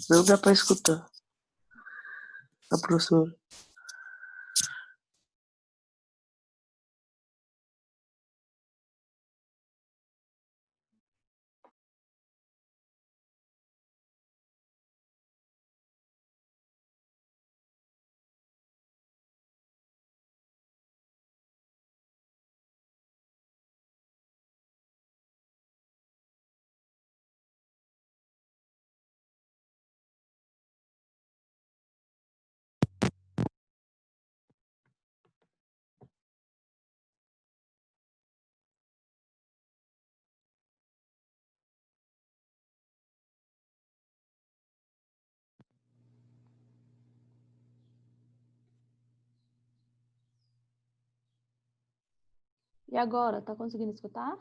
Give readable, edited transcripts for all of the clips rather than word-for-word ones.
Não dá para escutar a professora. E agora, tá conseguindo escutar?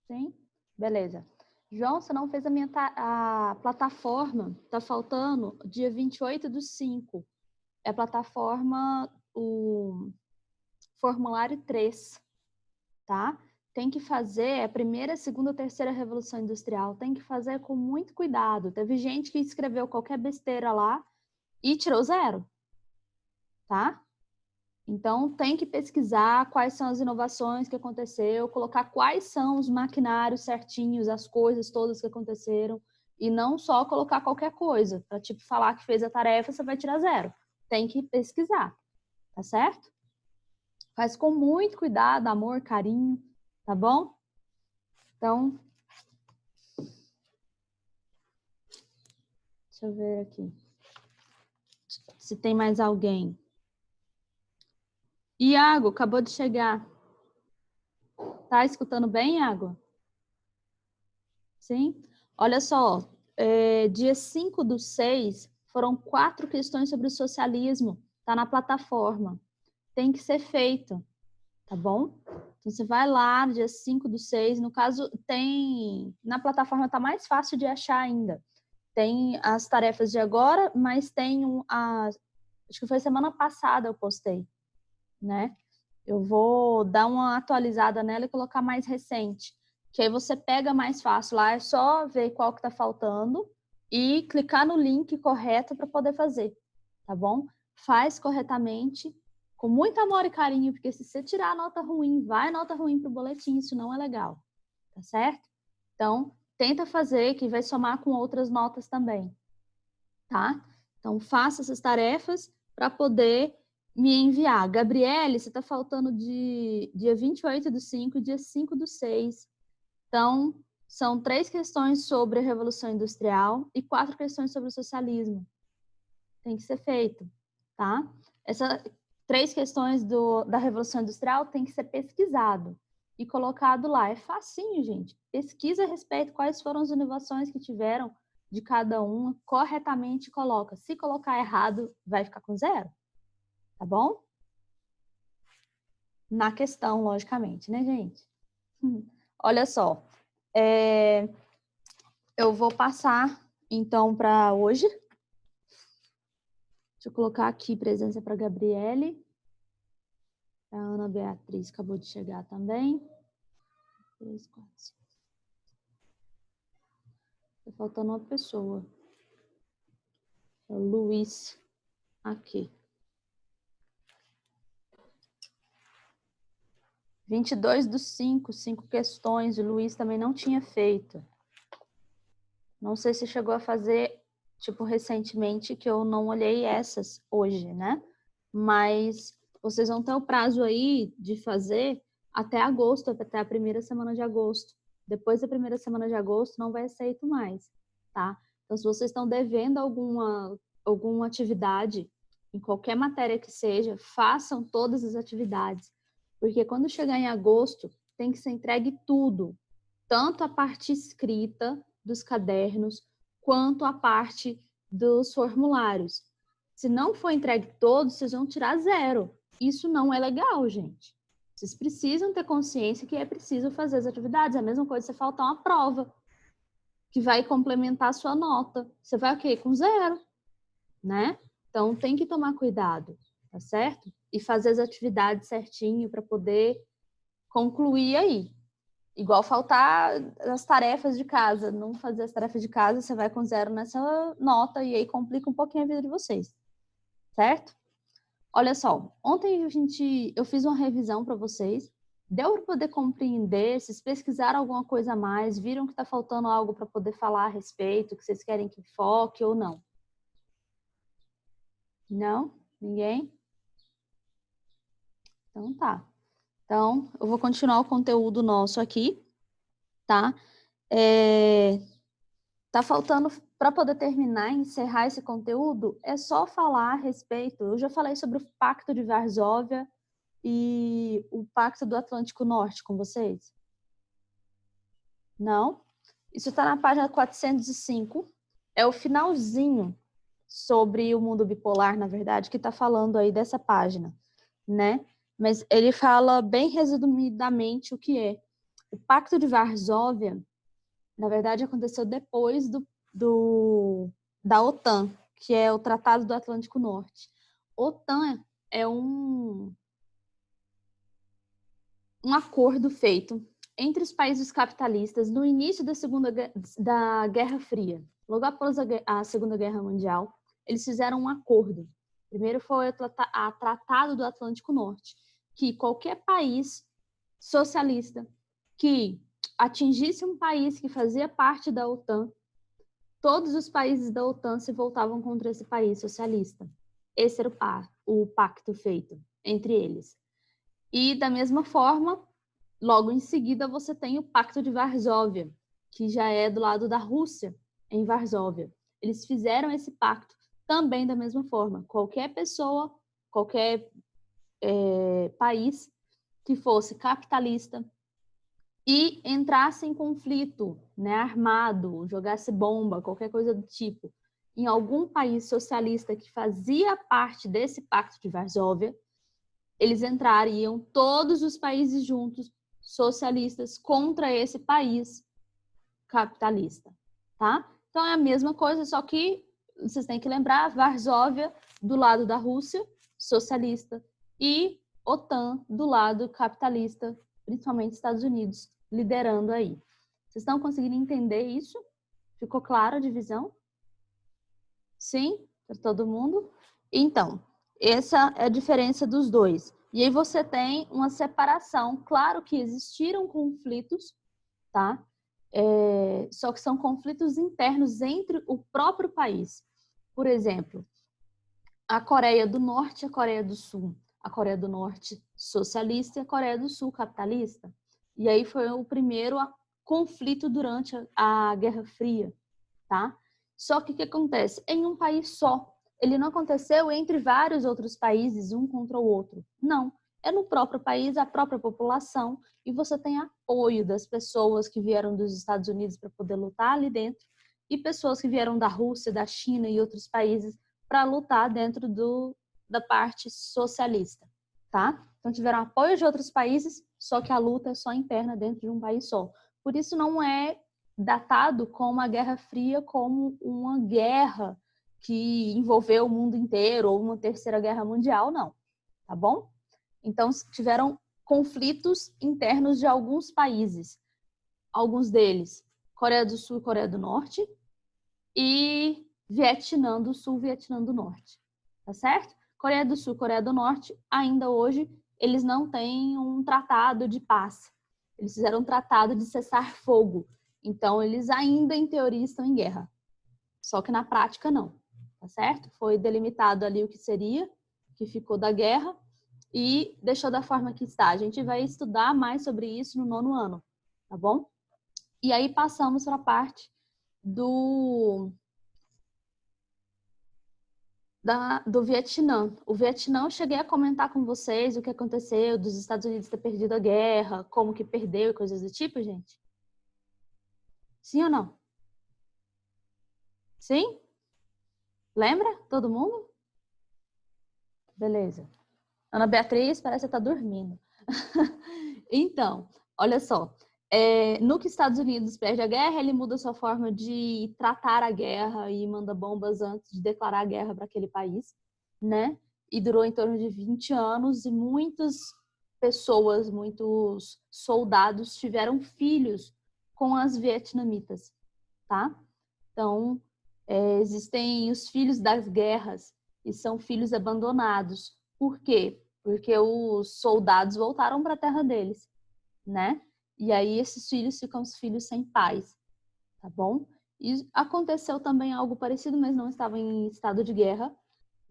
Sim? Beleza. João, você não fez a plataforma, tá faltando dia 28/5. É a plataforma, o formulário 3, tá? Tem que fazer a primeira, segunda, terceira revolução industrial, tem que fazer com muito cuidado. Teve gente que escreveu qualquer besteira lá e tirou 0, tá? Então, tem que pesquisar quais são as inovações que aconteceu, colocar quais são os maquinários certinhos, as coisas todas que aconteceram, e não só colocar qualquer coisa. Para, tipo, falar que fez a tarefa, você vai tirar 0. Tem que pesquisar, tá certo? Faz com muito cuidado, amor, carinho, tá bom? Então, deixa eu ver aqui. Se tem mais alguém. Iago, acabou de chegar. Tá escutando bem, Iago? Sim? Olha só, dia 5/6, foram 4 questões sobre o socialismo. Tá na plataforma. Tem que ser feito, tá bom? Então, você vai lá, dia 5/6. No caso, tem... Na plataforma tá mais fácil de achar ainda. Tem as tarefas de agora, mas tem acho que foi semana passada eu postei, né? Eu vou dar uma atualizada nela e colocar mais recente, que aí você pega mais fácil lá, é só ver qual que tá faltando e clicar no link correto para poder fazer, tá bom? Faz corretamente, com muito amor e carinho, porque se você tirar a nota ruim, vai nota ruim pro boletim, isso não é legal, tá certo? Então, tenta fazer, que vai somar com outras notas também, tá? Então, faça essas tarefas para poder me enviar. Gabriele, você está faltando de dia 28/5 e dia 5/6. Então, são 3 questões sobre a Revolução Industrial e 4 questões sobre o socialismo. Tem que ser feito, tá? Essas 3 questões da Revolução Industrial tem que ser pesquisado e colocado lá. É facinho, gente. Pesquisa a respeito quais foram as inovações que tiveram de cada uma, corretamente coloca. Se colocar errado, vai ficar com 0, tá bom? Na questão, logicamente, né, gente? Olha só, eu vou passar, então, para hoje. Deixa eu colocar aqui presença para a Gabriele. A Ana Beatriz acabou de chegar também. 3, 4, 5. Tá faltando uma pessoa. É o Luiz. Aqui. 22/5, 5 questões. O Luiz também não tinha feito. Não sei se chegou a fazer, tipo, recentemente, que eu não olhei essas hoje, né? Mas vocês vão ter o prazo aí de fazer até agosto, até a primeira semana de agosto. Depois da primeira semana de agosto, não vai aceito mais, tá? Então, se vocês estão devendo alguma atividade, em qualquer matéria que seja, façam todas as atividades. Porque quando chegar em agosto, tem que ser entregue tudo. Tanto a parte escrita dos cadernos, quanto a parte dos formulários. Se não for entregue todos, vocês vão tirar 0. Isso não é legal, gente. Vocês precisam ter consciência que é preciso fazer as atividades. É a mesma coisa se faltar uma prova, que vai complementar a sua nota. Você vai o quê? Com 0, né? Então, tem que tomar cuidado, tá certo? E fazer as atividades certinho para poder concluir aí. Igual faltar as tarefas de casa. Não fazer as tarefas de casa, você vai com 0 nessa nota e aí complica um pouquinho a vida de vocês. Certo? Olha só, ontem eu fiz uma revisão para vocês. Deu para poder compreender? Vocês pesquisaram alguma coisa a mais? Viram que está faltando algo para poder falar a respeito? Que vocês querem que foque ou não? Não? Ninguém? Então tá. Então, eu vou continuar o conteúdo nosso aqui, tá? Tá faltando, para poder terminar e encerrar esse conteúdo, é só falar a respeito. Eu já falei sobre o Pacto de Varsóvia e o Pacto do Atlântico Norte com vocês? Não? Isso está na página 405. É o finalzinho sobre o mundo bipolar, na verdade, que está falando aí dessa página, né? Mas ele fala bem resumidamente o que é. O Pacto de Varsóvia, na verdade, aconteceu depois da OTAN, que é o Tratado do Atlântico Norte. OTAN é um acordo feito entre os países capitalistas no início da Guerra Fria. Logo após a Segunda Guerra Mundial, eles fizeram um acordo. Primeiro foi o Tratado do Atlântico Norte, que qualquer país socialista que atingisse um país que fazia parte da OTAN, todos os países da OTAN se voltavam contra esse país socialista. Esse era o pacto feito entre eles. E, da mesma forma, logo em seguida, você tem o Pacto de Varsóvia, que já é do lado da Rússia, em Varsóvia. Eles fizeram esse pacto também da mesma forma. Qualquer pessoa, qualquer país que fosse capitalista e entrasse em conflito, né, armado, jogasse bomba, qualquer coisa do tipo, em algum país socialista que fazia parte desse Pacto de Varsóvia, eles entrariam todos os países juntos, socialistas, contra esse país capitalista, tá? Então é a mesma coisa, só que vocês têm que lembrar, Varsóvia do lado da Rússia, socialista, e OTAN do lado capitalista, principalmente Estados Unidos, liderando aí. Vocês estão conseguindo entender isso? Ficou clara a divisão? Sim? Para todo mundo? Então, essa é a diferença dos dois. E aí você tem uma separação. Claro que existiram conflitos, tá? Só que são conflitos internos entre o próprio país. Por exemplo, a Coreia do Norte e a Coreia do Sul. A Coreia do Norte socialista e a Coreia do Sul capitalista. E aí foi o primeiro conflito durante a Guerra Fria, tá? Só que o que acontece? Em um país só. Ele não aconteceu entre vários outros países, um contra o outro. Não. É no próprio país, a própria população, e você tem apoio das pessoas que vieram dos Estados Unidos para poder lutar ali dentro, e pessoas que vieram da Rússia, da China e outros países para lutar dentro da parte socialista, tá? Então tiveram apoio de outros países, só que a luta é só interna dentro de um país só. Por isso não é datado como a Guerra Fria como uma guerra que envolveu o mundo inteiro ou uma terceira guerra mundial, não, tá bom? Então tiveram conflitos internos de alguns países, alguns deles, Coreia do Sul e Coreia do Norte, e Vietnã do Sul, Vietnã do Norte, tá certo? Coreia do Sul, Coreia do Norte, ainda hoje, eles não têm um tratado de paz. Eles fizeram um tratado de cessar fogo. Então, eles ainda, em teoria, estão em guerra. Só que na prática, não. Tá certo? Foi delimitado ali o que seria, que ficou da guerra, e deixou da forma que está. A gente vai estudar mais sobre isso no 9º ano, tá bom? E aí passamos para a parte do Vietnã. O Vietnã, eu cheguei a comentar com vocês o que aconteceu, dos Estados Unidos ter perdido a guerra, como que perdeu e coisas do tipo, gente? Sim ou não? Sim? Lembra? Todo mundo? Beleza. Ana Beatriz parece estar dormindo. Então, olha só. No que Estados Unidos perde a guerra, ele muda sua forma de tratar a guerra e manda bombas antes de declarar a guerra para aquele país, né? E durou em torno de 20 anos e muitos pessoas, muitos soldados tiveram filhos com as vietnamitas, tá? Então, existem os filhos das guerras e são filhos abandonados. Por quê? Porque os soldados voltaram para a terra deles, né? E aí esses filhos ficam os filhos sem pais, tá bom? E aconteceu também algo parecido, mas não estava em estado de guerra,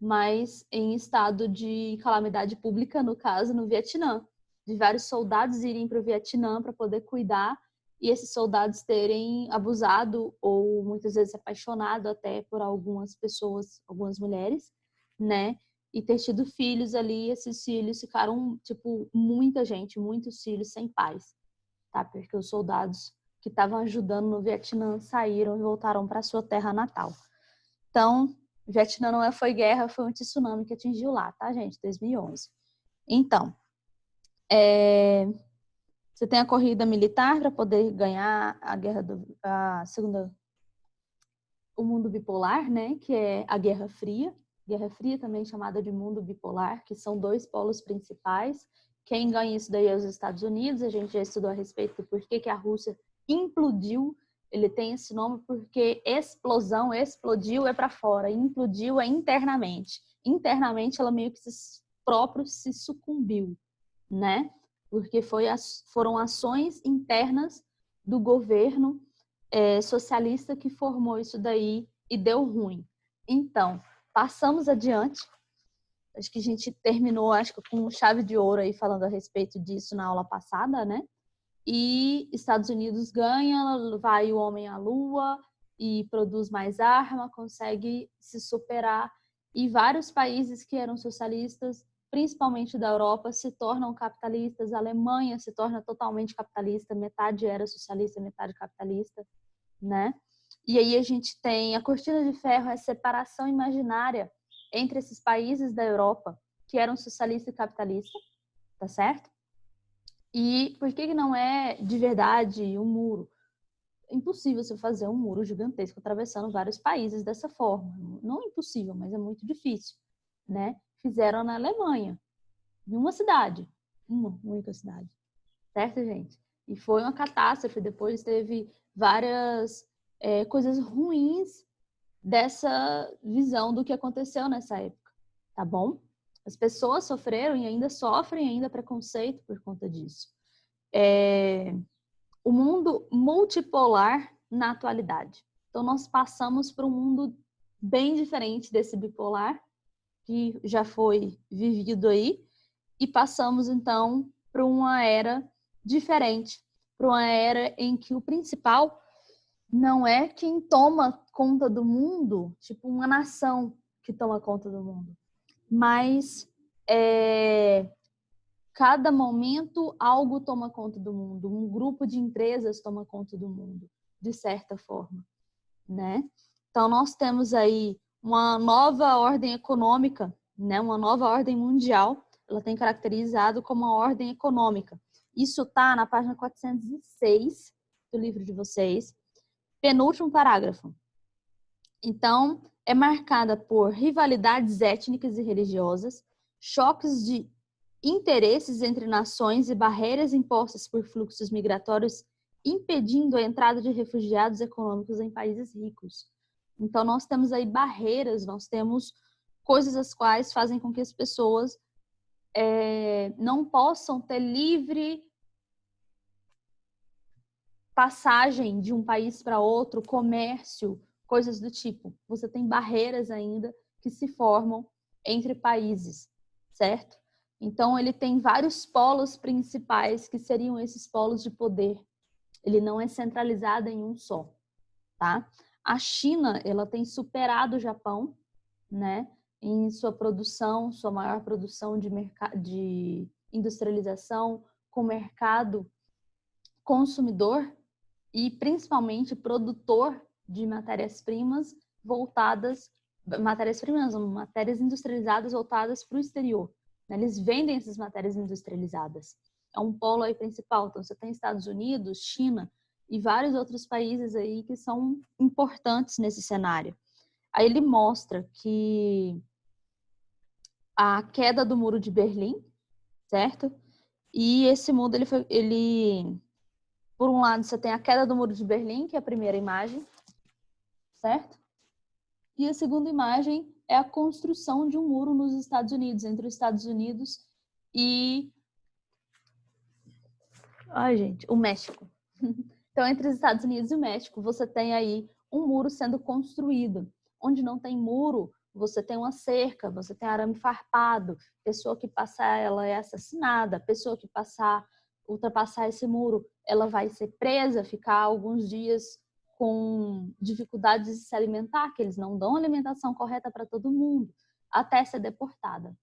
mas em estado de calamidade pública, no caso, no Vietnã, de vários soldados irem para o Vietnã para poder cuidar e esses soldados terem abusado ou muitas vezes apaixonado até por algumas pessoas, algumas mulheres, né? E ter tido filhos ali, esses filhos ficaram, tipo, muita gente, muitos filhos sem pais, tá? Porque os soldados que estavam ajudando no Vietnã saíram e voltaram para sua terra natal. Então, o Vietnã não foi guerra, foi um tsunami que atingiu lá, tá, gente? 2011. Então, você tem a corrida militar para poder ganhar a segunda, o mundo bipolar, né? Que é a Guerra Fria. Guerra Fria também chamada de mundo bipolar, que são dois polos principais. Quem ganha isso daí é os Estados Unidos. A gente já estudou a respeito do porquê que a Rússia implodiu. Ele tem esse nome porque explosão, explodiu é para fora, implodiu é internamente. Internamente ela meio que se sucumbiu, né? Porque foram ações internas do governo socialista que formou isso daí e deu ruim. Então, passamos adiante. Acho que a gente terminou, com chave de ouro aí falando a respeito disso na aula passada, né? E Estados Unidos ganha, vai o homem à lua e produz mais arma, consegue se superar. E vários países que eram socialistas, principalmente da Europa, se tornam capitalistas. A Alemanha se torna totalmente capitalista, metade era socialista, metade capitalista, né? E aí a gente tem a cortina de ferro, a separação imaginária entre esses países da Europa que eram socialista e capitalista, tá certo? E por que não é de verdade um muro? É impossível você fazer um muro gigantesco atravessando vários países dessa forma. Não é impossível, mas é muito difícil, né? Fizeram na Alemanha, em uma cidade, uma única cidade, certo, gente? E foi uma catástrofe. Depois teve várias coisas ruins dessa visão do que aconteceu nessa época, tá bom? As pessoas sofreram e ainda sofrem ainda preconceito por conta disso. O mundo multipolar na atualidade. Então, nós passamos para um mundo bem diferente desse bipolar, que já foi vivido aí, e passamos, então, para uma era diferente, para uma era em que o principal não é quem toma conta do mundo, tipo uma nação que toma conta do mundo, mas cada momento algo toma conta do mundo, um grupo de empresas toma conta do mundo, de certa forma, né? Então nós temos aí uma nova ordem econômica, né? Uma nova ordem mundial, ela tem caracterizado como uma ordem econômica. Isso está na página 406 do livro de vocês, penúltimo parágrafo. Então, é marcada por rivalidades étnicas e religiosas, choques de interesses entre nações e barreiras impostas por fluxos migratórios impedindo a entrada de refugiados econômicos em países ricos. Então, nós temos aí barreiras, nós temos coisas as quais fazem com que as pessoas não possam ter livre passagem de um país para outro, comércio, coisas do tipo. Você tem barreiras ainda que se formam entre países, certo? Então, ele tem vários polos principais que seriam esses polos de poder. Ele não é centralizado em um só, tá? A China, ela tem superado o Japão, né? Em sua produção, sua maior produção de industrialização, com mercado consumidor e principalmente produtor de matérias-primas matérias industrializadas voltadas para o exterior. Eles vendem essas matérias industrializadas. É um polo aí principal. Então, você tem Estados Unidos, China e vários outros países aí que são importantes nesse cenário. Aí ele mostra que a queda do Muro de Berlim, certo? E esse muro, por um lado, você tem a queda do Muro de Berlim, que é a primeira imagem, certo? E a segunda imagem é a construção de um muro nos Estados Unidos, entre os Estados Unidos e o México. Então, entre os Estados Unidos e o México, você tem aí um muro sendo construído. Onde não tem muro, você tem uma cerca, você tem arame farpado, pessoa que passar, ela é assassinada, pessoa que ultrapassar esse muro, ela vai ser presa, ficar alguns dias com dificuldades de se alimentar, que eles não dão alimentação correta para todo mundo, até ser deportada,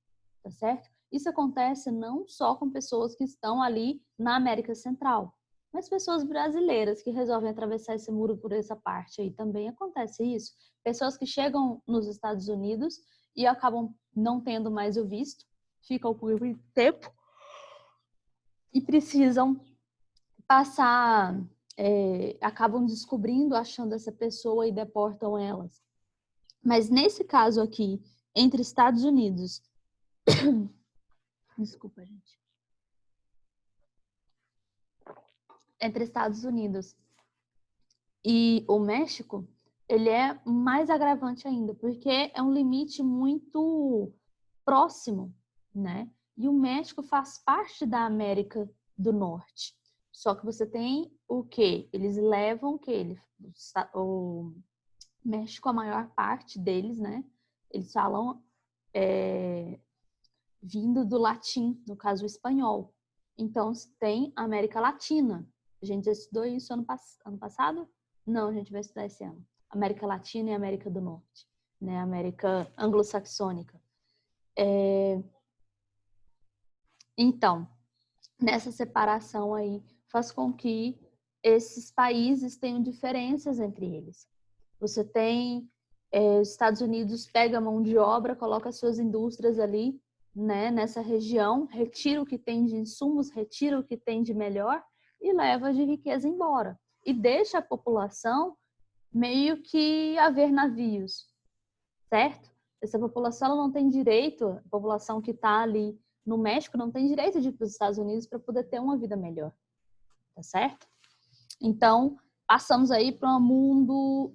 tá certo? Isso acontece não só com pessoas que estão ali na América Central, mas pessoas brasileiras que resolvem atravessar esse muro por essa parte aí também acontece isso. Pessoas que chegam nos Estados Unidos e acabam não tendo mais o visto, ficam por muito tempo e precisam passar, acabam descobrindo, achando essa pessoa e deportam elas. Mas nesse caso aqui, entre Estados Unidos... Desculpa, gente. Entre Estados Unidos e o México, ele é mais agravante ainda, porque é um limite muito próximo, né? E o México faz parte da América do Norte. Só que você tem o quê? Eles levam o quê? O México, a maior parte deles, né? Eles falam vindo do latim, no caso o espanhol. Então, tem a América Latina. A gente já estudou isso ano passado? Não, a gente vai estudar esse ano. América Latina e América do Norte, né? América anglo-saxônica. Então, nessa separação aí, faz com que esses países tenham diferenças entre eles. Você tem os Estados Unidos pega a mão de obra, coloca suas indústrias ali, né, nessa região, retira o que tem de insumos, retira o que tem de melhor e leva de riqueza embora. E deixa a população meio que a ver navios, certo? Essa população ela não tem direito, a população que está ali no México não tem direito de ir para os Estados Unidos para poder ter uma vida melhor, tá certo? Então, passamos aí para um mundo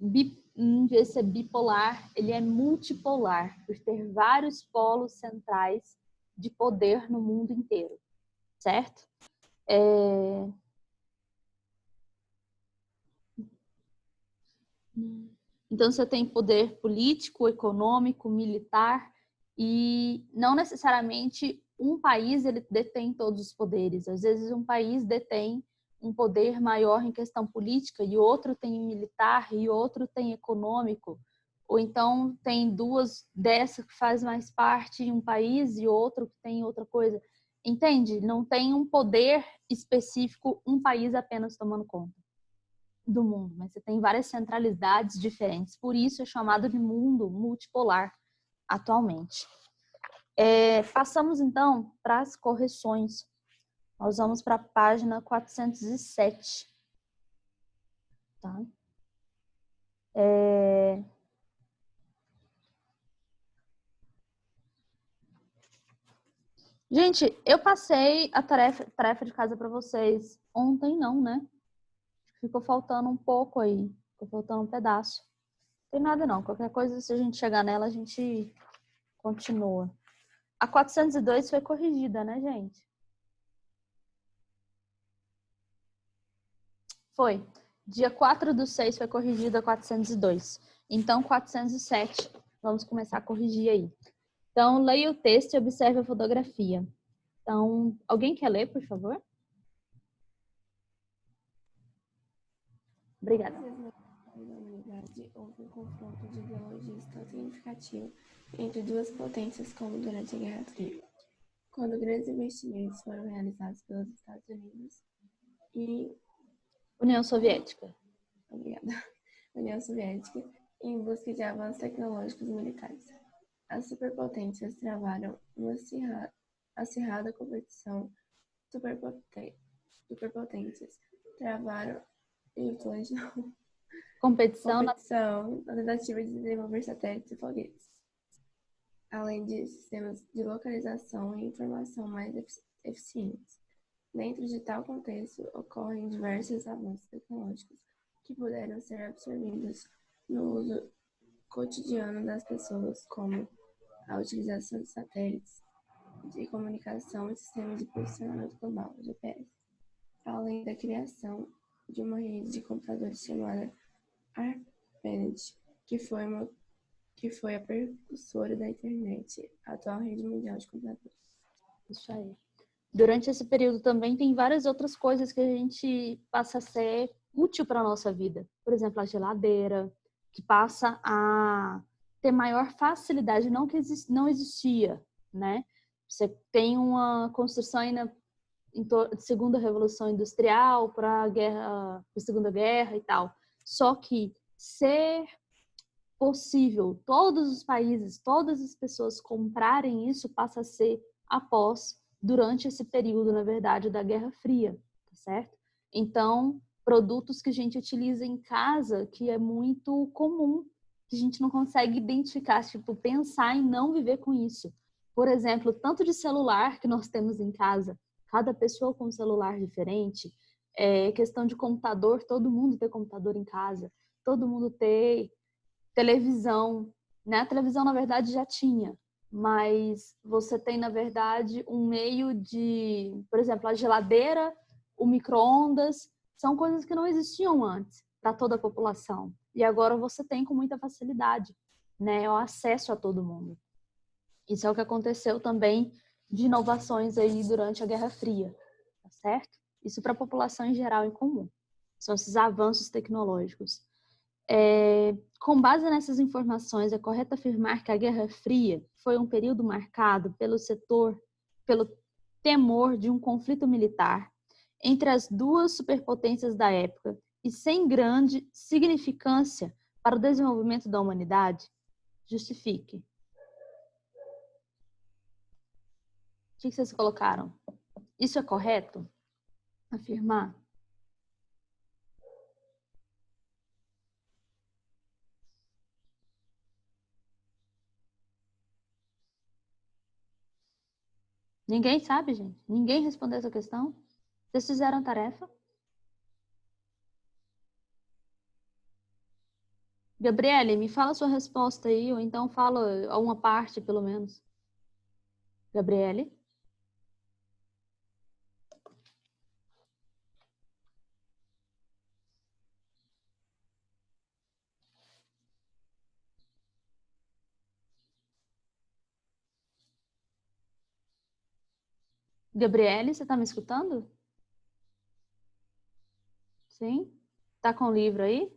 em vez de ser bipolar, ele é multipolar, por ter vários polos centrais de poder no mundo inteiro, certo? Então, você tem poder político, econômico, militar, e não necessariamente um país ele detém todos os poderes. Às vezes, um país detém um poder maior em questão política, e outro tem militar, e outro tem econômico. Ou então, tem duas dessas que faz mais parte em um país e outro que tem outra coisa. Entende? Não tem um poder específico, um país apenas tomando conta do mundo, mas você tem várias centralidades diferentes. Por isso é chamado de mundo multipolar atualmente. Passamos então para as correções. Nós vamos para a página 407. Tá? Gente, eu passei a tarefa de casa para vocês ontem, não, né? Ficou faltando um pouco aí. Ficou faltando um pedaço. Não tem nada não. Qualquer coisa, se a gente chegar nela, a gente continua. A 402 foi corrigida, né, gente? Foi. Dia 4/6 foi corrigida a 402. Então, 407, vamos começar a corrigir aí. Então, leia o texto e observe a fotografia. Então, alguém quer ler, por favor? Obrigada. Na humanidade, houve um confronto de ideologias tão significativo entre duas potências como durante a Guerra Fria, quando grandes investimentos foram realizados pelos Estados Unidos e União Soviética. União Soviética em busca de avanços tecnológicos e militares. As superpotências travaram uma acirrada competição. Superpotências travaram Competição na tentativa de desenvolver satélites e foguetes, além de sistemas de localização e informação mais eficientes. Dentro de tal contexto, ocorrem diversos avanços tecnológicos que puderam ser absorvidos no uso cotidiano das pessoas, como a utilização de satélites de comunicação e sistemas de posicionamento global, GPS, além da criação de uma rede de computadores chamada ARPANET, que foi a precursora da internet, a atual rede mundial de computadores. Isso aí. Durante esse período também tem várias outras coisas que a gente passa a ser útil para a nossa vida. Por exemplo, a geladeira, que passa a ter maior facilidade, não que não existia, né? Você tem uma construção aí na segunda revolução industrial para a segunda guerra e tal. Só que ser possível todos os países, todas as pessoas comprarem isso passa a ser durante esse período, na verdade, da Guerra Fria, tá certo? Então, produtos que a gente utiliza em casa, que é muito comum, que a gente não consegue identificar, tipo, pensar em não viver com isso. Por exemplo, tanto de celular que nós temos em casa, cada pessoa com um celular diferente, questão de computador, todo mundo ter computador em casa, todo mundo ter televisão, né? A televisão, na verdade, já tinha, mas você tem, na verdade, um meio de, por exemplo, a geladeira, o micro-ondas, são coisas que não existiam antes para toda a população. E agora você tem com muita facilidade, né? O acesso a todo mundo. Isso é o que aconteceu também de inovações aí durante a Guerra Fria, tá certo? Isso para a população em geral em comum. São esses avanços tecnológicos. Com base nessas informações, é correto afirmar que a Guerra Fria foi um período marcado pelo temor de um conflito militar entre as duas superpotências da época e sem grande significância para o desenvolvimento da humanidade? Justifique. O que vocês colocaram? Isso é correto afirmar? Ninguém sabe, gente? Ninguém respondeu essa questão? Vocês fizeram a tarefa? Gabriele, me fala a sua resposta aí, ou então fala uma parte, pelo menos. Gabriele? Gabriele, você está me escutando? Sim? Tá com o livro aí?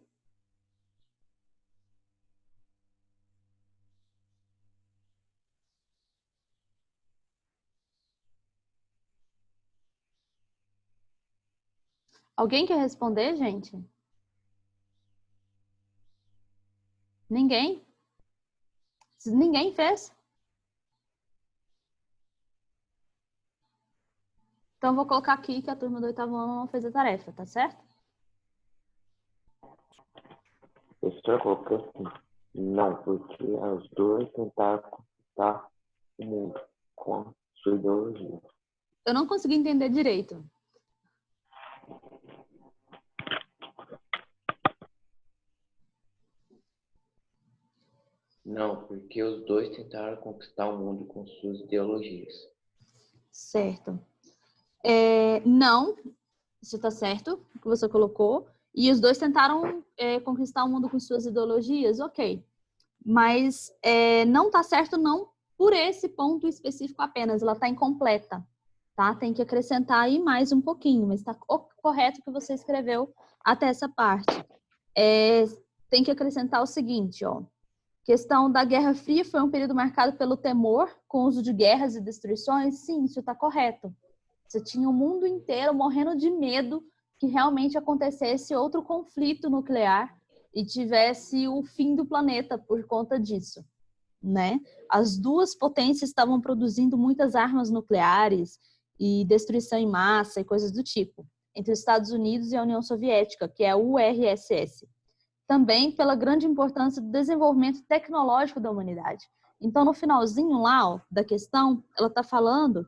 Alguém quer responder, gente? Ninguém? Ninguém fez? Então, eu vou colocar aqui que a turma do 8º ano não fez a tarefa, tá certo? Professor colocou assim, não, porque os dois tentaram conquistar o mundo com a sua ideologia. Eu não consegui entender direito. Não, porque os dois tentaram conquistar o mundo com suas ideologias. Certo. Não, isso tá certo, o que você colocou. E os dois tentaram conquistar o mundo com suas ideologias, ok. Mas não tá certo não por esse ponto específico apenas, ela tá incompleta, tá? Tem que acrescentar aí mais um pouquinho, mas tá correto que você escreveu até essa parte. Tem que acrescentar o seguinte, ó. Questão da Guerra Fria foi um período marcado pelo temor com o uso de guerras e destruições? Sim, isso está correto. Você tinha o mundo inteiro morrendo de medo que realmente acontecesse outro conflito nuclear e tivesse o fim do planeta por conta disso, né? As duas potências estavam produzindo muitas armas nucleares e destruição em massa e coisas do tipo, entre os Estados Unidos e a União Soviética, que é a URSS. Também pela grande importância do desenvolvimento tecnológico da humanidade. Então, no finalzinho lá, ó, da questão, ela está falando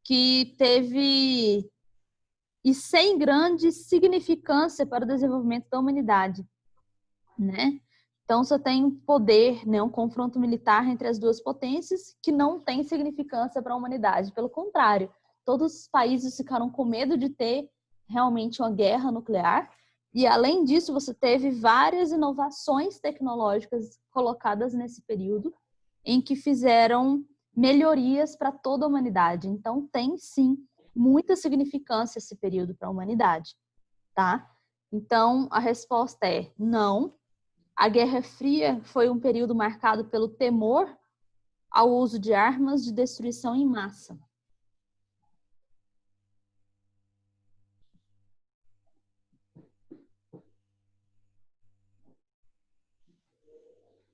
que teve e sem grande significância para o desenvolvimento da humanidade, né? Então, você tem um poder, né, um confronto militar entre as duas potências que não tem significância para a humanidade. Pelo contrário, todos os países ficaram com medo de ter realmente uma guerra nuclear. E, além disso, você teve várias inovações tecnológicas colocadas nesse período em que fizeram melhorias para toda a humanidade. Então, tem, sim, muita significância esse período para a humanidade, tá? Então, a resposta é não. A Guerra Fria foi um período marcado pelo temor ao uso de armas de destruição em massa.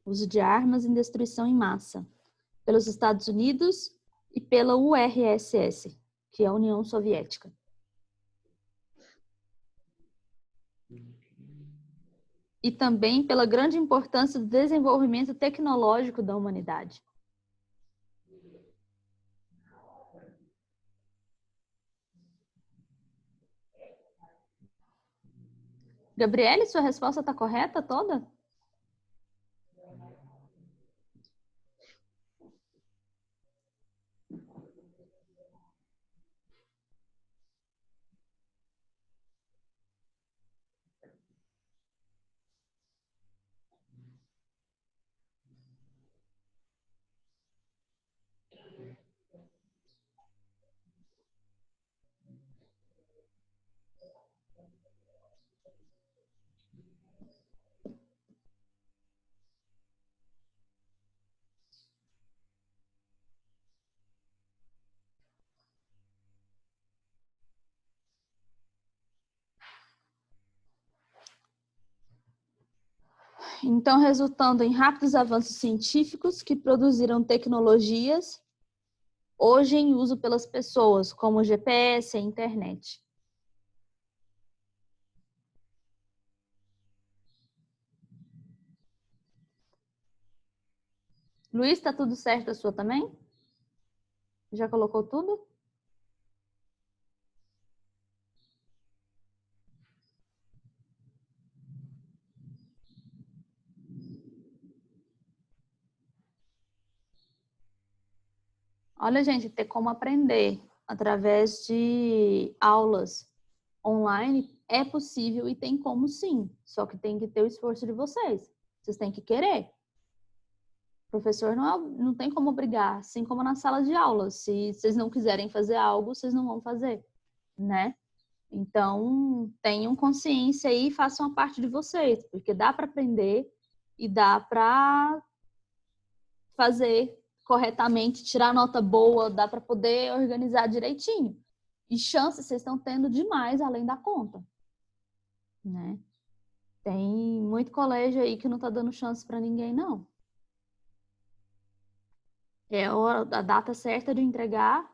Uso de armas em destruição em massa pelos Estados Unidos e pela URSS, que é a União Soviética. E também pela grande importância do desenvolvimento tecnológico da humanidade. Gabriele, sua resposta está correta toda? Então, resultando em rápidos avanços científicos que produziram tecnologias hoje em uso pelas pessoas, como o GPS e a internet. Luiz, está tudo certo a sua também? Já colocou tudo? Olha, gente, ter como aprender através de aulas online é possível e tem como sim, só que tem que ter o esforço de vocês. Vocês têm que querer. O professor não tem como obrigar, assim como na sala de aula. Se vocês não quiserem fazer algo, vocês não vão fazer, né? Então, tenham consciência aí e façam a parte de vocês, porque dá para aprender e dá para fazer corretamente, tirar nota boa, dá para poder organizar direitinho. E chances vocês estão tendo demais além da conta, né? Tem muito colégio aí que não está dando chance para ninguém, não. É a data certa de entregar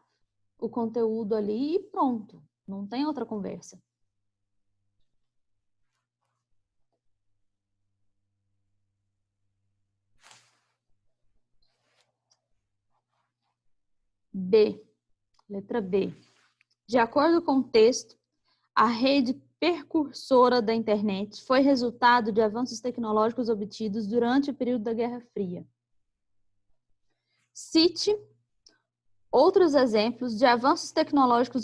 o conteúdo ali e pronto. Não tem outra conversa. B. Letra B. De acordo com o texto, a rede precursora da internet foi resultado de avanços tecnológicos obtidos durante o período da Guerra Fria. Cite outros exemplos de avanços tecnológicos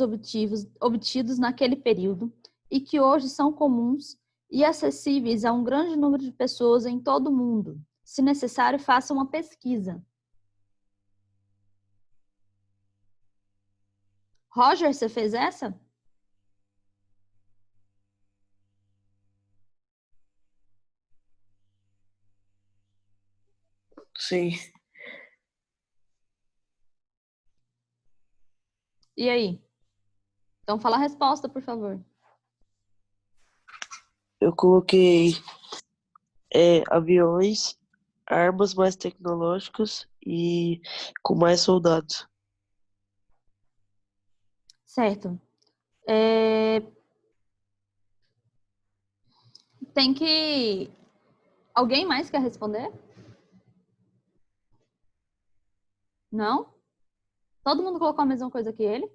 obtidos naquele período e que hoje são comuns e acessíveis a um grande número de pessoas em todo o mundo. Se necessário, faça uma pesquisa. Roger, você fez essa? Sim. E aí? Então, fala a resposta, por favor. Eu coloquei aviões, armas mais tecnológicas e com mais soldados. Certo. Tem que... Alguém mais quer responder? Não? Todo mundo colocou a mesma coisa que ele?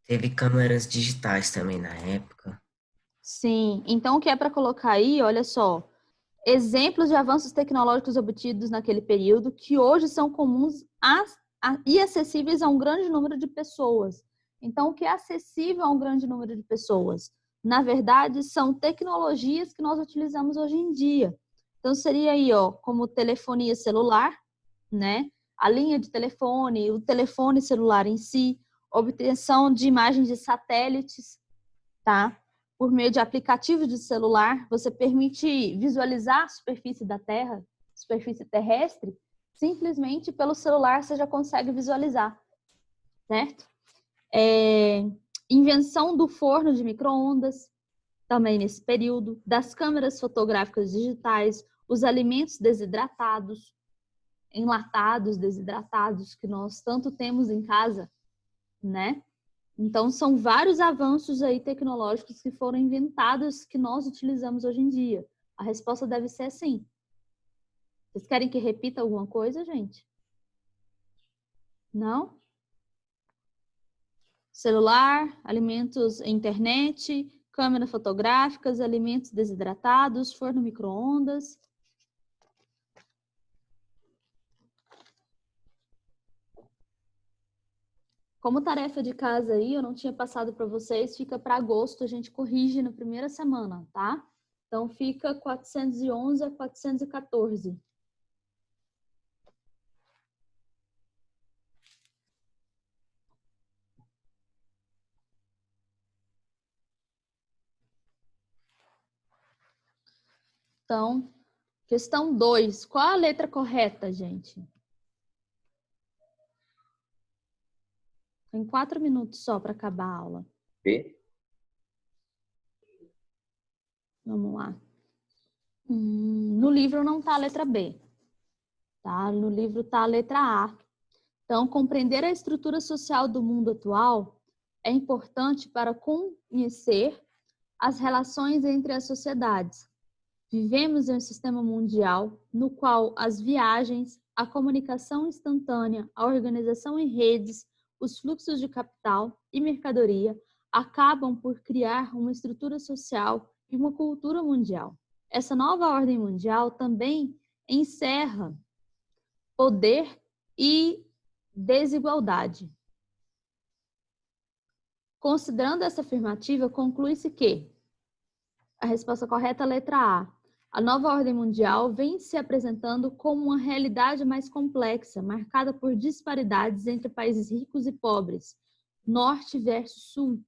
Teve câmeras digitais também na época. Sim, então o que é para colocar aí, olha só, exemplos de avanços tecnológicos obtidos naquele período que hoje são comuns e acessíveis a um grande número de pessoas. Então, o que é acessível a um grande número de pessoas? Na verdade, são tecnologias que nós utilizamos hoje em dia. Então, seria aí, ó, como telefonia celular, né? A linha de telefone, o telefone celular em si, obtenção de imagens de satélites, tá? Por meio de aplicativos de celular, você permite visualizar a superfície da Terra, superfície terrestre, simplesmente pelo celular você já consegue visualizar, certo? Invenção do forno de micro-ondas, também nesse período, das câmeras fotográficas digitais, os alimentos desidratados, enlatados, desidratados, que nós tanto temos em casa, né? Então, são vários avanços aí tecnológicos que foram inventados que nós utilizamos hoje em dia. A resposta deve ser sim. Vocês querem que repita alguma coisa, gente? Não? Celular, alimentos, internet, câmeras fotográficas, alimentos desidratados, forno micro-ondas. Como tarefa de casa aí, eu não tinha passado para vocês, fica para agosto, a gente corrige na primeira semana, tá? Então, fica 411 a 414. Então, questão 2. Qual a letra correta, gente? Tem 4 minutos só para acabar a aula. B? Vamos lá. No livro não está a letra B, tá? No livro está a letra A. Então, compreender a estrutura social do mundo atual é importante para conhecer as relações entre as sociedades. Vivemos em um sistema mundial no qual as viagens, a comunicação instantânea, a organização em redes, os fluxos de capital e mercadoria acabam por criar uma estrutura social e uma cultura mundial. Essa nova ordem mundial também encerra poder e desigualdade. Considerando essa afirmativa, conclui-se que a resposta correta é a letra A. A nova ordem mundial vem se apresentando como uma realidade mais complexa, marcada por disparidades entre países ricos e pobres, norte versus sul,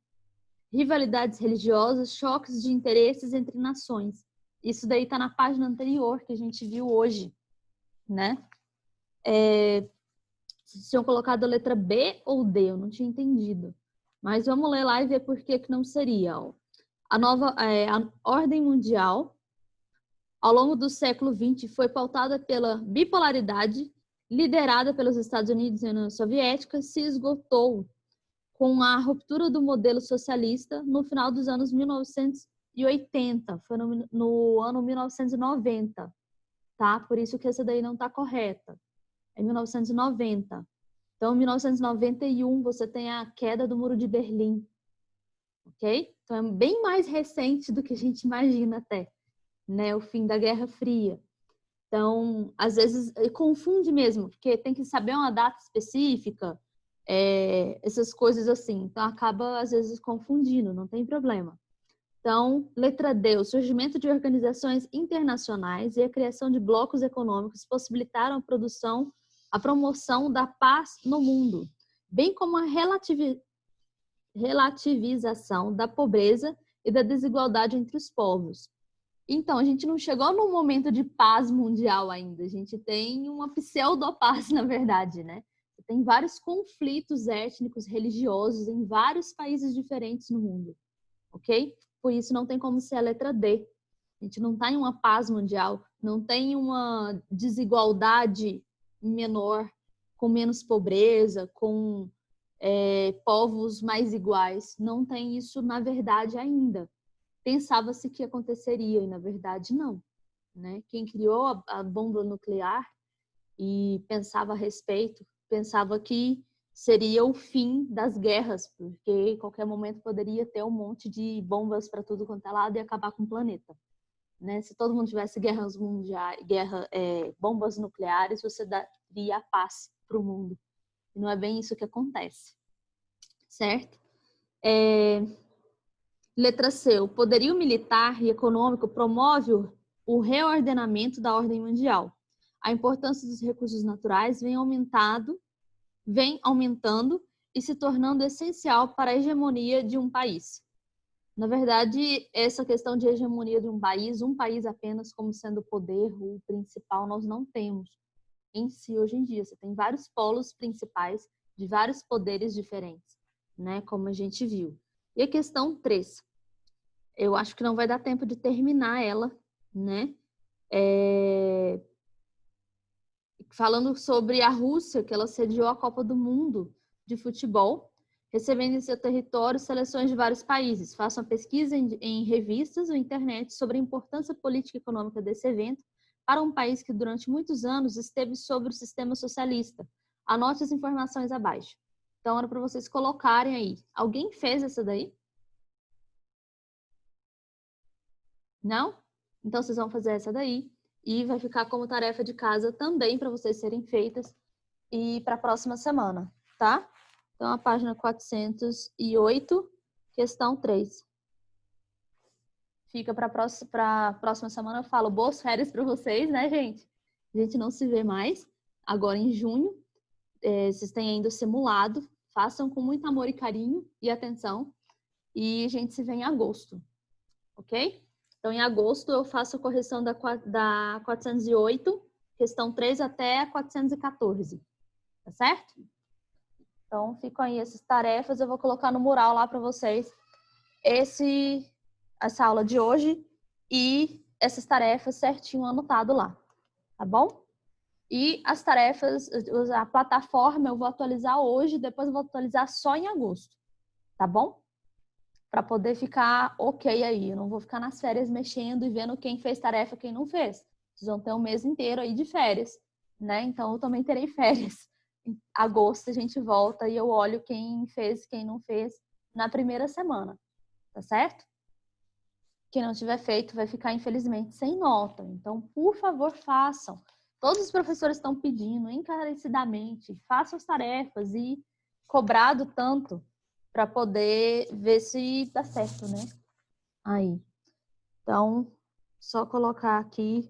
rivalidades religiosas, choques de interesses entre nações. Isso daí está na página anterior que a gente viu hoje, né? Vocês tinham colocado a letra B ou D, eu não tinha entendido. Mas vamos ler lá e ver por que não seria. Ó. A ordem mundial, ao longo do século XX, foi pautada pela bipolaridade, liderada pelos Estados Unidos e a União Soviética, se esgotou com a ruptura do modelo socialista no final dos anos 1980, foi no ano 1990, tá? Por isso que essa daí não está correta. É 1990. Então, em 1991, você tem a queda do Muro de Berlim, ok? Então, é bem mais recente do que a gente imagina até, né? O fim da Guerra Fria. Então, às vezes, confunde mesmo, porque tem que saber uma data específica, essas coisas assim. Então, acaba, às vezes, confundindo, não tem problema. Então, letra D, o surgimento de organizações internacionais e a criação de blocos econômicos possibilitaram a promoção da paz no mundo, bem como a relativização da pobreza e da desigualdade entre os povos. Então, a gente não chegou num momento de paz mundial ainda, a gente tem uma pseudo-paz, na verdade, né? Tem vários conflitos étnicos, religiosos em vários países diferentes no mundo, ok? Por isso não tem como ser a letra D. A gente não está em uma paz mundial, não tem uma desigualdade menor, com menos pobreza, com povos mais iguais. Não tem isso, na verdade, ainda. Pensava-se que aconteceria, e na verdade não. Né? Quem criou a bomba nuclear e pensava a respeito, pensava que seria o fim das guerras, porque em qualquer momento poderia ter um monte de bombas para tudo quanto é lado e acabar com o planeta. Né? Se todo mundo tivesse guerras mundiais, bombas nucleares, você daria a paz para o mundo. E não é bem isso que acontece, certo? Letra C. O poderio militar e econômico promove o reordenamento da ordem mundial. A importância dos recursos naturais vem aumentando e se tornando essencial para a hegemonia de um país. Na verdade, essa questão de hegemonia de um país apenas como sendo o poder o principal, nós não temos em si hoje em dia. Você tem vários polos principais de vários poderes diferentes, né? Como a gente viu. E a questão 3. Eu acho que não vai dar tempo de terminar ela, né? Falando sobre a Rússia, que ela sediou a Copa do Mundo de futebol, recebendo em seu território seleções de vários países. Faça uma pesquisa em revistas ou internet sobre a importância política e econômica desse evento para um país que durante muitos anos esteve sob o sistema socialista. Anote as informações abaixo. Então, era para vocês colocarem aí. Alguém fez essa daí? Não? Então, vocês vão fazer essa daí. E vai ficar como tarefa de casa também para vocês serem feitas e para a próxima semana, tá? Então, a página 408, questão 3. Fica para a próxima semana. Eu falo boas férias para vocês, né, gente? A gente não se vê mais. Agora, em junho, vocês têm ainda o simulado. Façam com muito amor e carinho e atenção. E a gente se vê em agosto, ok? Então, em agosto, eu faço a correção da 408, questão 3 até a 414, tá certo? Então, ficam aí essas tarefas. Eu vou colocar no mural lá para vocês essa aula de hoje e essas tarefas certinho anotado lá, tá bom? E as tarefas, a plataforma eu vou atualizar hoje, depois eu vou atualizar só em agosto, tá bom? Para poder ficar ok aí. Eu não vou ficar nas férias mexendo e vendo quem fez tarefa e quem não fez. Vocês vão ter um mês inteiro aí de férias, né? Então, eu também terei férias. Em agosto a gente volta e eu olho quem fez e quem não fez na primeira semana, tá certo? Quem não tiver feito vai ficar, infelizmente, sem nota. Então, por favor, façam. Todos os professores estão pedindo encarecidamente, façam as tarefas e cobrado tanto para poder ver se dá certo, né? Aí. Então, só colocar aqui